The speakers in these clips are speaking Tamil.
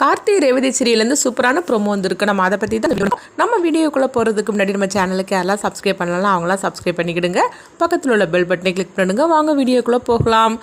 கார்த்தி ரேவதி சீரியலேருந்து சூப்பரான ப்ரோமோ வந்திருக்கு. நம்ம அதை பற்றி தான் நம்ம வீடியோக்குள்ளே போகிறதுக்கு முன்னாடி நம்ம சேனலுக்கு யாரெல்லாம் சப்ஸ்கிரைப் பண்ணலாம் அவங்களாம் சப்ஸ்கிரைப் பண்ணிக்கிடுங்க. பக்கத்தில் உள்ள பெல் பட்டனை கிளிக் பண்ணுங்கள். வாங்க வீடியோக்குள்ளே போகலாம்.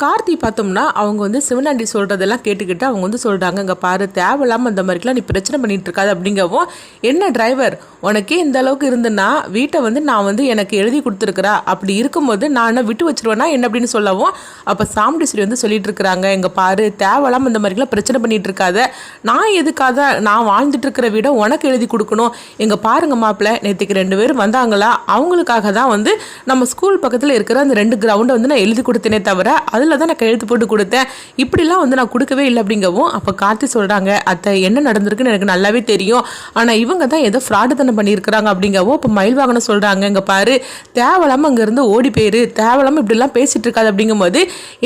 கார்த்தி பார்த்தோம்னா அவங்க வந்து சிவனாண்டி சொல்கிறதெல்லாம் கேட்டுக்கிட்டு அவங்க வந்து சொல்கிறாங்க, இங்கே பாரு தேவையில்லாமல் இந்த மாதிரிலாம் நீ பிரச்சனை பண்ணிகிட்டு இருக்காது அப்படிங்கவும், என்ன டிரைவர் உனக்கே இந்த அளவுக்கு இருந்துன்னா வீட்டை வந்து நான் வந்து எனக்கு எழுதி கொடுத்துருக்குறா, அப்படி இருக்கும்போது நான் என்ன விட்டு வச்சுருவேன்னா என்ன அப்படின்னு சொல்லவும், அப்போ சாமுண்டீஸ்வரி வந்து சொல்லிட்டு இருக்கிறாங்க, இங்கே பாரு தேவையில்லாமல் இந்த மாதிரிலாம் பிரச்சனை பண்ணிகிட்டு இருக்காத, நான் எதுக்காக நான் வாழ்ந்துட்டு இருக்கிற வீடை உனக்கு எழுதி கொடுக்கணும். எங்கள் பாருங்க மாப்பிள்ளை நேற்றுக்கு 2 பேரும் வந்தாங்களா, அவங்களுக்காக தான் வந்து நம்ம ஸ்கூல் பக்கத்தில் இருக்கிற அந்த 2 கிரவுண்டை வந்து நான் எழுதி கொடுத்தேனே தவிர அதில் தான் நான் கையெழுத்து போட்டு கொடுத்தேன், இப்படிலாம் வந்து நான் கொடுக்கவே இல்லை அப்படிங்கவும், அப்போ கார்த்தி சொல்கிறாங்க, அத்தை என்ன நடந்திருக்குன்னு எனக்கு நல்லாவே தெரியும், ஆனால் இவங்க தான் ஏதோ ஃப்ராடு தானே பண்ணியிருக்கிறாங்க அப்படிங்கவும், இப்போ மயில் வாகனம் சொல்கிறாங்க, இங்கே பாரு தேவையில்லாமல் அங்கேருந்து ஓடி போயிரு, தேவையில்லாமல் இப்படிலாம் பேசிகிட்டு இருக்காது அப்படிங்கும்போது,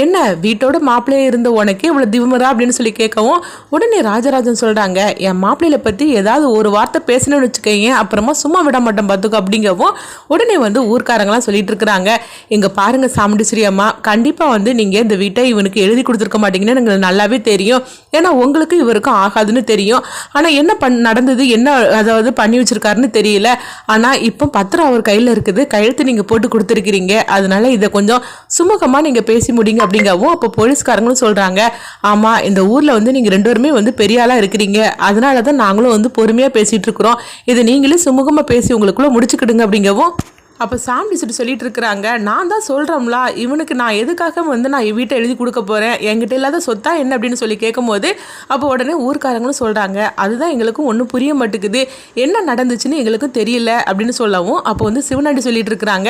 என்ன வீட்டோட மாப்பிள்ளையே இருந்த உனக்கு இவ்வளோ திவமரா அப்படின்னு சொல்லி கேட்கவும், உடனே ராஜராஜன் சொல்கிறாங்க, என் மாப்பிள்ளையில பற்றி ஏதாவது ஒரு வார்த்தை பேசணும்னு வச்சுக்கோங்க அப்புறமா சும்மா விட மாட்டேன் பார்த்துக்கோ அப்படிங்கவும், உடனே வந்து ஊர்க்காரங்களாம் சொல்லிட்டு இருக்கிறாங்க, இங்கே பாருங்கள் சாமுண்டீஸ்வரி அம்மா கண்டிப்பாக வந்து நீங்கள் இந்த வீட்டை இவனுக்கு எழுதி கொடுத்துருக்க மாட்டீங்கன்னு எனக்கு நல்லாவே தெரியும், ஏன்னா உங்களுக்கு இவருக்கும் ஆகாதுன்னு தெரியும், ஆனால் என்ன நடந்தது என்ன அதாவது பண்ணி வச்சிருக்காருன்னு தெரியல, ஆனால் இப்போ பத்திரம் அவர் கையில் இருக்குது, கையெழுத்து நீங்கள் போட்டு கொடுத்துருக்கிறீங்க, அதனால இதை கொஞ்சம் சுமூகமாக நீங்கள் பேசி முடிங்க அப்படிங்கவும், அப்போ போலீஸ்காரங்களும் சொல்கிறாங்க, ஆமாம் இந்த ஊரில் வந்து நீங்கள் 2 பேருமே வந்து பெரிய ஆளாக இருக்கிறீங்க, அதனால தான் நாங்களும் வந்து பொறுமையாக பேசிகிட்டு இருக்கிறோம், இதை நீங்களே சுமூகமாக பேசி உங்களுக்குள்ளே முடிச்சுக்கிடுங்க அப்படிங்கவும், அப்போ சாமுண்டீஸ்வரி சொல்லிட்டு இருக்கிறாங்க, நான் தான் சொல்கிறோம்ல இவனுக்கு நான் எதுக்காக வந்து நான் வீட்டை எழுதி கொடுக்க போகிறேன், என்கிட்ட இல்லாத சொத்தா என்ன அப்படின்னு சொல்லி கேட்கும்போது, அப்போ உடனே ஊர்க்காரங்களும் சொல்கிறாங்க, அதுதான் எங்களுக்கும் ஒன்றும் புரிய மாட்டேங்குது, என்ன நடந்துச்சுன்னு எங்களுக்கும் தெரியல அப்படின்னு சொல்லவும், அப்போ வந்து சிவனாண்டி சொல்லிட்டு இருக்கிறாங்க,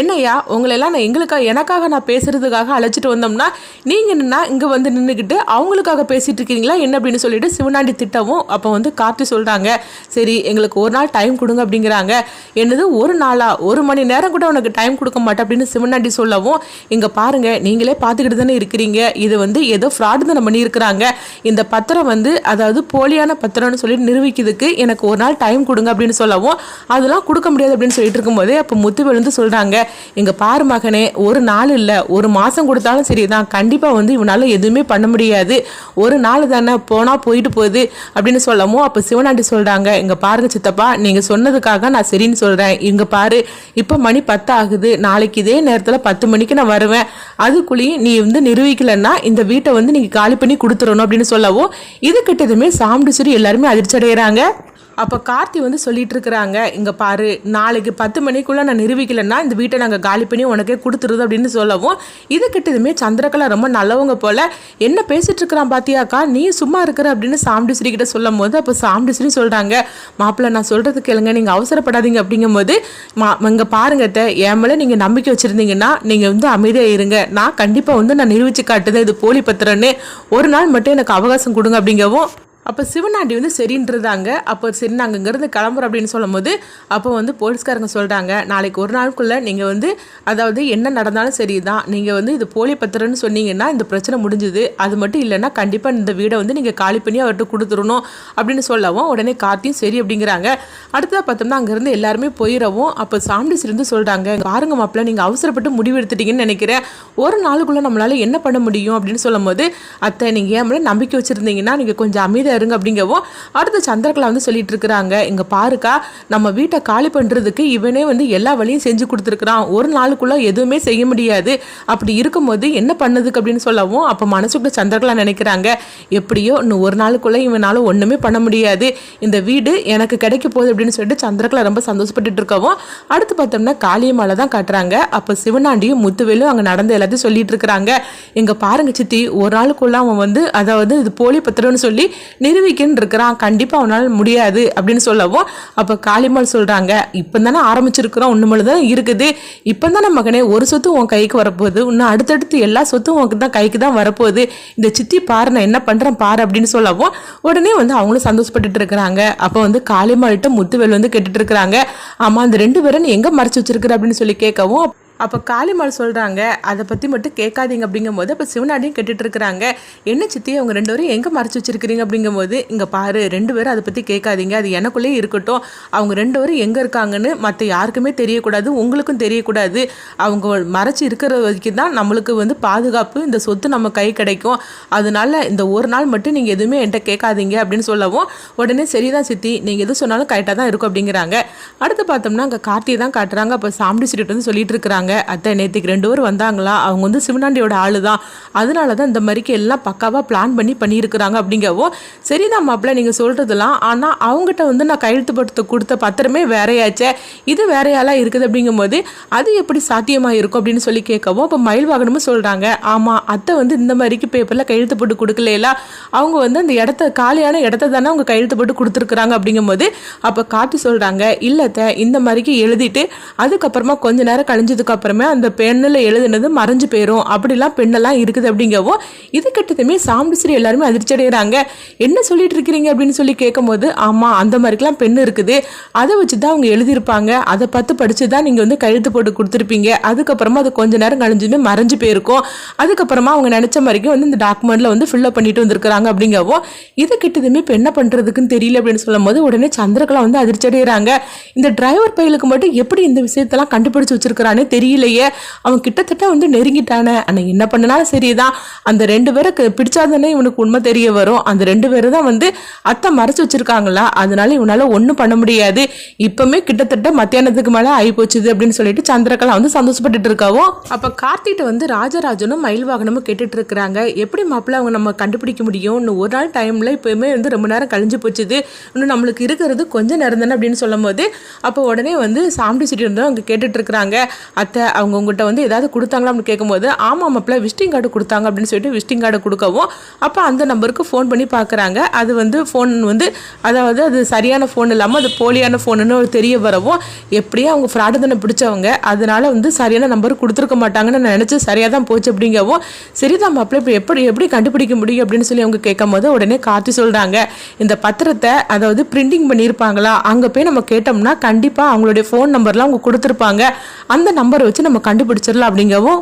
என்னையா உங்களெல்லாம் நான் எனக்காக நான் பேசுறதுக்காக அழைச்சிட்டு வந்தோம்னா நீங்கள் என்னன்னா இங்கே வந்து நின்றுக்கிட்டு அவங்களுக்காக பேசிகிட்டு இருக்கீங்களா என்ன அப்படின்னு சொல்லிட்டு சிவனாண்டி திட்டவும், அப்போ வந்து கார்த்தி சொல்கிறாங்க, சரி எங்களுக்கு ஒரு நாள் டைம் கொடுங்க அப்படிங்கிறாங்க, என்னது ஒரு நாளா 1 மணி நேரம் கூட உனக்கு டைம் கொடுக்க மாட்டேன் அப்படின்னு சிவனாண்டி சொல்லவும், இங்கே பாருங்க நீங்களே பார்த்துக்கிட்டு தானே இருக்கிறீங்க, இது வந்து ஏதோ ஃப்ராடு தானே பண்ணியிருக்கிறாங்க, இந்த பத்திரம் வந்து அதாவது போலியான பத்திரம்னு சொல்லி நிரூபிக்கிறதுக்கு எனக்கு ஒரு நாள் டைம் கொடுங்க அப்படின்னு சொல்லவும், அதெல்லாம் கொடுக்க முடியாது அப்படின்னு சொல்லிட்டு இருக்கும்போதே அப்போ முத்துவேல் வந்து சொல்கிறாங்க, இங்கே பாரு மகனே ஒரு நாள் இல்லை 1 மாதம் கொடுத்தாலும் சரி தான், கண்டிப்பாக வந்து இவனால் எதுவுமே பண்ண முடியாது, ஒரு நாள் தானே போனால் போயிட்டு போகுது அப்படின்னு சொல்லவும், அப்போ சிவனாண்டி சொல்கிறாங்க, இங்கே பாருங்க சித்தப்பா நீங்கள் சொன்னதுக்காக நான் சரின்னு சொல்கிறேன், இங்கே பாரு இப்போ மணி 10 ஆகுது, நாளைக்கு இதே நேரத்தில் 10 மணிக்கு நான் வருவேன், அதுக்குள்ளேயும் நீ வந்து நிரூபிக்கலன்னா இந்த வீட்டை வந்து நீங்கள் காலி பண்ணி கொடுத்துடணும் அப்படின்னு சொல்லவும், இது கிட்டதுமே சாமுண்டீஸ்வரி எல்லாருமே அதிர்ச்சி அடைகிறாங்க. அப்போ கார்த்தி வந்து சொல்லிட்டு இருக்கிறாங்க, இங்கே பாரு நாளைக்கு 10 மணிக்குள்ளே நான் நிரூபிக்கலைன்னா இந்த வீட்டை நாங்கள் காலி பண்ணி உனக்கே கொடுத்துருது அப்படின்னு சொல்லவும், இது கிட்டதுமே சந்திரகலா ரொம்ப நல்லவங்க போல் என்ன பேசிட்டு இருக்கிறான் பாத்தியாக்கா நீ சும்மா இருக்கிற அப்படின்னு சாமுண்டீஸ்வரி கிட்ட சொல்லும் போது, அப்போ சாமுண்டீஸ்வரி சொல்கிறாங்க, மாப்பிள்ளை நான் சொல்கிறது கேளுங்க நீங்கள் அவசரப்படாதீங்க அப்படிங்கும்போது, இங்கே பாருங்க என் மேலே நீங்கள் நம்பிக்கை வச்சுருந்தீங்கன்னா நீங்கள் வந்து அமைதியாக இருங்க, நான் கண்டிப்பாக வந்து நான் நிரூபித்து காட்டுதேன் இது போலி பத்திரன்னு, ஒரு நாள் மட்டும் எனக்கு அவகாசம் கொடுங்க அப்படிங்கவும், அப்போ சிவனாண்டி வந்து சரின்றதாங்க. அப்போ சரி நாங்கள் இங்கேருந்து கிளம்புறோம் அப்படின்னு சொல்லும் போது, அப்போ வந்து போலீஸ்காரங்க சொல்கிறாங்க, நாளைக்கு ஒரு நாளுக்குள்ளே நீங்கள் வந்து அதாவது என்ன நடந்தாலும் சரி தான், நீங்கள் வந்து இது போலி பத்திரம்னு சொன்னீங்கன்னா இந்த பிரச்சனை முடிஞ்சுது, அது மட்டும் இல்லைன்னா கண்டிப்பாக இந்த வீடை வந்து நீங்கள் காலி பண்ணி அவர்கிட்ட கொடுத்துடணும் அப்படின்னு சொல்லவும், உடனே கார்த்தியும் சரி அப்படிங்கிறாங்க. அடுத்ததாக பார்த்தோம்னா அங்கேருந்து எல்லாருமே போயிடவும், அப்போ சாமுண்டீஸ்வரி வந்து சொல்கிறாங்க, பாருங்க மாப்பிள்ளை நீங்கள் அவசரப்பட்டு முடிவு எடுத்துட்டீங்கன்னு நினைக்கிறேன், ஒரு நாளுக்குள்ளே நம்மளால் என்ன பண்ண முடியும் அப்படின்னு சொல்லும் போது, அத்தை நீங்கள் ஏன் மேலே நம்பிக்கை வச்சுருந்தீங்கன்னா நீங்கள் கொஞ்சம் அமைதியாக இருங்க அப்படிங்கவும், அடுத்த சந்திரகலா வந்து சொல்லிட்டு இருக்கிறாங்க, இங்க பாருக்கா நம்ம வீட்டை காலி பண்றதுக்கு இவனே வந்து எல்லா வழியும் செஞ்சு கொடுத்துருக்கான், ஒரு நாளுக்குள்ள எதுவுமே செய்ய முடியாது, அப்படி இருக்கும்போது என்ன பண்ணதுக்கு அப்படின்னு சொல்லவும், அப்ப மனசுக்குள்ள சந்திரகலா நினைக்கிறாங்க, எப்படியோ இன்னும் ஒரு நாளுக்குள்ள இவனால ஒண்ணுமே பண்ண முடியாது, இந்த வீடு எனக்கு கிடைக்க போகுது அப்படின்னு சொல்லிட்டு சந்திரகலா ரொம்ப சந்தோஷப்பட்டு இருக்கவும், அடுத்து பார்த்தோம்னா காளியம்மாளை தான் காட்டுறாங்க. அப்ப சிவனாண்டியும் முத்துவேலும் அங்க நடந்த எல்லாத்தையும் சொல்லிட்டு இருக்கிறாங்க, இங்க பாருங்க சித்தி ஒரு நாளுக்குள்ள அவன் வந்து அதாவது இது போலி பத்திரம்னு சொல்லி நிரூபிக்கின்னு இருக்கிறான், கண்டிப்பாக அவனால் முடியாது அப்படின்னு சொல்லவும், அப்போ காளிமால் சொல்கிறாங்க, இப்போ தானே ஆரம்பிச்சிருக்கிறோம், ஒன்று தான் இருக்குது, இப்போ தானே மகனே ஒரு சொத்து உன் கைக்கு வரப்போகுது, இன்னும் அடுத்தடுத்து எல்லா சொத்தும் உனக்கு தான் கைக்கு தான் வரப்போகுது, இந்த சித்தி பாரு நான் என்ன பண்ணுறேன் பாரு அப்படின்னு சொல்லவும், உடனே வந்து அவங்களும் சந்தோஷப்பட்டுட்டு இருக்கிறாங்க. அப்போ வந்து காளிமால்கிட்ட முத்துவேல் வந்து கேட்டுட்டு இருக்கிறாங்க, ஆமாம் அந்த 2 பேரும் எங்கே மறைச்சி வச்சிருக்கிற அப்படின்னு சொல்லி கேட்கவும், அப்போ காளிமால் சொல்கிறாங்க அதை பற்றி மட்டும் கேட்காதீங்க அப்படிங்கும்போது அப்போ சிவனாண்டியும் கேட்டுட்டு இருக்கிறாங்க. என்ன சித்தி அவங்க 2 பேரும் எங்கே மறைச்சி வச்சிருக்கிறீங்க அப்படிங்கும்போது, இங்கே பாரு 2 பேரும் அதை பற்றி கேட்காதீங்க, அது எனக்குள்ளேயே இருக்கட்டும். அவங்க 2 பேரும் எங்கே இருக்காங்கன்னு மற்ற யாருக்குமே தெரியக்கூடாது, உங்களுக்கும் தெரியக்கூடாது. அவங்க மறைச்சி இருக்கிற வரைக்கும் தான் நம்மளுக்கு வந்து பாதுகாப்பு, இந்த சொத்து நம்ம கை கிடைக்கும். அதனால இந்த ஒரு நாள் மட்டும் நீங்கள் எதுவுமே என்கிட்ட கேட்காதீங்க அப்படின்னு சொல்லவும் உடனே சரிதான் சித்தி, நீங்கள் எது சொன்னாலும் கரெக்டாக தான் இருக்கும் அப்படிங்கிறாங்க. அடுத்து பார்த்தோம்னா அங்கே கார்த்தியை தான் காட்டுறாங்க. அப்போ சாம்படி சிரிட்டு வந்து சொல்லிட்டு இருக்கிறாங்க, அத்தை நேற்றுக்கு 2 பேர் வந்தாங்களா, அவங்க வந்து சிவனாண்டியோட ஆளு தான், அதனால தான் இந்த மாதிரிக்கு எல்லாம் பக்காவாக பிளான் பண்ணியிருக்கிறாங்க அப்படிங்கவோ, சரிதான் மாப்பிள்ள நீங்கள் சொல்கிறதுலாம், ஆனால் அவங்ககிட்ட வந்து நான் கையெழுத்து போட்டு கொடுத்த பத்திரமே வேறையாச்சே, இது வேறையாலாம் இருக்குது அப்படிங்கும்போது அது எப்படி சாத்தியமாக இருக்கும் அப்படின்னு சொல்லி கேட்கவும், அப்போ மயில் வாகனமும் சொல்கிறாங்க, ஆமாம் அத்தை வந்து இந்த மாதிரிக்கு பேப்பரில் கையெழுத்து போட்டு கொடுக்கல, அவங்க வந்து அந்த இடத்த காலியான இடத்த தானே அவங்க கையெழுத்து போட்டு கொடுத்துருக்குறாங்க அப்படிங்கும்போது அப்போ காட்டி சொல்கிறாங்க, இல்லத்தை இந்த மாதிரிக்கு எழுதிட்டு அதுக்கப்புறமா கொஞ்ச நேரம் கழிஞ்சதுக்கு அப்புறமே அந்த பெண்ணில் எழுதுனது மறைஞ்சு போயிடும், அப்படிலாம் பெண்ணெல்லாம் இருக்குது அப்படிங்கவோ இது கிட்டத்தமே சாம்பிஸ்ரீ எல்லாருமே அதிர்ச்சி அடைகிறாங்க. என்ன சொல்லிட்டு இருக்கிறீங்க அப்படின்னு சொல்லி கேட்கும்போது, ஆமாம் அந்த மாதிரிக்கெல்லாம் பெண் இருக்குது, அதை வச்சு தான் அவங்க எழுதியிருப்பாங்க, அதை பார்த்து படித்து தான் நீங்கள் வந்து கையெழுத்து போட்டு கொடுத்துருப்பீங்க, அதுக்கப்புறமா அது கொஞ்ச நேரம் கழிஞ்சுமே மறைஞ்சு போயிருக்கும், அதுக்கப்புறமா அவங்க நினச்ச மாதிரிக்கும் வந்து இந்த டாக்குமெண்ட்டில் வந்து ஃபில்லப் பண்ணிட்டு வந்திருக்கிறாங்க அப்படிங்கவோ இது கிட்டதுமே இப்போ என்ன பண்ணுறதுக்குன்னு தெரியல அப்படின்னு சொல்லும் போது உடனே சந்திரகலா வந்து அதிர்ச்சி அடைகிறாங்க. இந்த டிரைவர் பையலுக்கு மட்டும் எப்படி இந்த விஷயத்தெல்லாம் கண்டுபிடிச்சு வச்சிருக்கிறானே தெரியலையே, அவன் கிட்டத்தட்ட வந்து நெருங்கிட்டானே, ஆனால் என்ன பண்ணனாலும் சரிதான், அந்த 2 பேரை பிடிச்சாதானே இவனுக்கு உண்மை தெரிய வரும், அந்த 2 பேரும் தான் வந்து அத்தை மறைச்சு வச்சிருக்காங்களா, அதனால இவனால ஒன்றும் பண்ண முடியாது, இப்பவுமே கிட்டத்தட்ட மத்தியானத்துக்கு மேலே ஆகி போச்சுது அப்படின்னு சொல்லிட்டு சந்திரகலா வந்து சந்தோஷப்பட்டுட்டு இருக்காவோ. அப்போ கார்த்திகிட்ட வந்து ராஜராஜனும் மயில் வாகனமும் கேட்டுட்டு இருக்கிறாங்க, எப்படி மாப்பிள்ள அவங்க நம்ம கண்டுபிடிக்க முடியும், இன்னும் ஒரு நாள் டைமில் இப்போயுமே வந்து ரொம்ப நேரம் கழிஞ்சு போச்சுது, இன்னும் நம்மளுக்கு இருக்கிறது கொஞ்சம் நேரம் தானே அப்படின்னு சொல்லும் போது அப்போ உடனே வந்து சாம்படி சிட்டி வந்து அவங்க கேட்டுட்டு இருக்கிறாங்க, அத்தை அவங்க உங்கள்கிட்ட வந்து ஏதாவது கொடுத்தாங்களா அப்படின்னு கேட்கும்போது, ஆமாம் மாப்பிள்ள விசிட்டிங் கார்டு கொடுத்தாங்க அப்படின்னு சொல்லிட்டு விசிட்டிங் கார்டு கொடுக்கவும் அப்போ அந்த நம்பருக்கு ஃபோன் பண்ணி பார்க்குறாங்க. அது வந்து ஃபோன் வந்து அதாவது அது சரியான ஃபோன் இல்லாமல் அது போலியான ஃபோனுன்னு தெரிய வரவும், எப்படியும் அவங்க ஃப்ராடு தானே பிடிச்சவங்க, அதனால வந்து சரியான நம்பர் கொடுத்துருக்க மாட்டாங்கன்னு நான் நினச்சி சரியாக தான் போச்சு அப்படிங்கவும், சரிதான் மாப்பிள்ள இப்போ எப்படி கண்டுபிடிக்க முடியும் அப்படின்னு சொல்லி அவங்க கேட்கும் போது உடனே கார்த்தி சொல்கிறாங்க, இந்த பத்திரத்தை அதாவது பிரிண்டிங் பண்ணியிருப்பாங்களா, அங்கே போய் நம்ம கேட்டோம்னா கண்டிப்பாக அவங்களுடைய ஃபோன் நம்பர்லாம் அவங்க கொடுத்துருப்பாங்க, அந்த நம்பரை வச்சு நம்ம கண்டுபிடிச்சிடலாம் அப்படிங்கவும்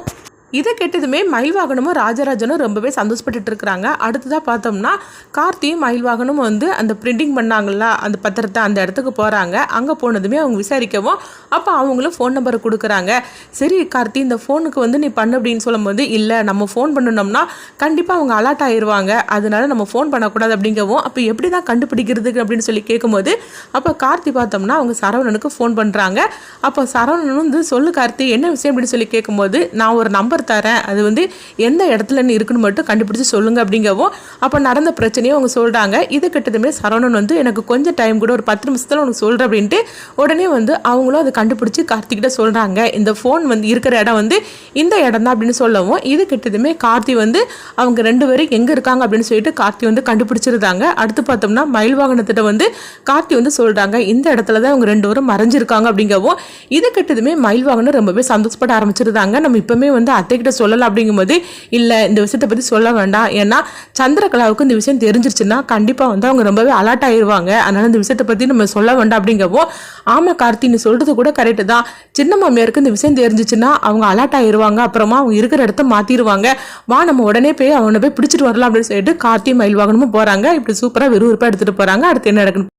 இதை கேட்டதுமே மயில்வாகனமும் ராஜராஜனும் ரொம்பவே சந்தோஷப்பட்டு இருக்கிறாங்க. அடுத்ததாக பார்த்தோம்னா கார்த்தியும் மயில்வாகனும் வந்து அந்த பிரிண்டிங் பண்ணாங்களா அந்த பத்திரத்தை அந்த இடத்துக்கு போகிறாங்க. அங்கே போனதுமே அவங்க விசாரிக்கவும் அப்போ அவங்களும் ஃபோன் நம்பரை கொடுக்குறாங்க. சரி கார்த்தி இந்த ஃபோனுக்கு வந்து நீ பண்ணு அப்படின்னு சொல்லும்போது, இல்லை நம்ம ஃபோன் பண்ணணும்னா கண்டிப்பாக அவங்க அலர்ட் ஆயிடுவாங்க, அதனால நம்ம ஃபோன் பண்ணக்கூடாது அப்படிங்கவும், அப்போ எப்படி தான் கண்டுபிடிக்கிறதுக்கு அப்படின்னு சொல்லி கேட்கும்போது அப்போ கார்த்தி பார்த்தோம்னா அவங்க சரவணனுக்கு ஃபோன் பண்ணுறாங்க. அப்போ சரவணன் வந்து சொல்லு கார்த்தி என்ன விஷயம் அப்படின்னு சொல்லி கேட்கும்போது, நான் ஒரு நம்பர் தரேன், அது வந்து எந்த இடத்துல இருக்குன்னு மட்டும் கண்டுபிடிச்சு சொல்லுங்க அப்படிங்கவும் அப்போ நடந்த பிரச்சனையும் அவங்க சொல்கிறாங்க. இது கிட்டதுமே சரவணன் வந்து எனக்கு கொஞ்சம் டைம் கூட ஒரு 10 நிமிஷத்தில் உனக்கு சொல்கிறேன் அப்படின்ட்டு உடனே வந்து அவங்களும் அதை கண்டுபிடிச்சி கார்த்திகிட்ட சொல்கிறாங்க, இந்த ஃபோன் வந்து இருக்கிற இடம் வந்து இந்த இடம் தான் அப்படின்னு சொல்லவும் இது கிட்டதுமே கார்த்தி வந்து அவங்க 2 பேரும் எங்கே இருக்காங்க அப்படின்னு சொல்லிட்டு கார்த்தி வந்து கண்டுபிடிச்சிருந்தாங்க. அடுத்து பார்த்தோம்னா மயில் வாகனத்திட்ட வந்து கார்த்தி வந்து சொல்கிறாங்க, இந்த இடத்துல தான் அவங்க 2 பேரும் மறைஞ்சிருக்காங்க அப்படிங்கவும் இது கிட்டதுமே மயில் வாகனம் ரொம்பவே சந்தோஷப்பட ஆரம்பிச்சிருந்தாங்க. நம்ம இப்பவுமே வந்து அத்தைக்கிட்ட சொல்லலாம் அப்படிங்கும்போது, இல்லை இந்த விஷயத்தை பற்றி சொல்ல வேண்டாம், ஏன்னா சந்திரகலாவுக்கு இந்த விஷயம் தெரிஞ்சிருச்சுன்னா கண்டிப்பாக வந்து அவங்க ரொம்பவே அலர்ட் ஆயிடுவாங்க, அதனால இந்த விஷயத்தை பற்றி நம்ம சொல்ல வேண்டாம் அப்படிங்கவும், ஆமாம் கார்த்தி நீ சொல்கிறது கூட கரெக்டு தான், சின்ன மாமியாருக்கு இந்த விஷயம் தெரிஞ்சிச்சுன்னா அவங்க அலர்ட் ஆயிடுவாங்க, அப்புறமா அவங்க இருக்கிற இடத்த மாற்றிடுவாங்க, வா நம்ம உடனே போய் அவனை போய் பிடிச்சிட்டு வரலாம் அப்படின்னு சொல்லிட்டு கார்த்தி மயில் வாகனமும் போகிறாங்க. இப்படி சூப்பராக விறுவிறுப்பாக எடுத்துகிட்டு போகிறாங்க. அடுத்து என்ன நடக்குன்னு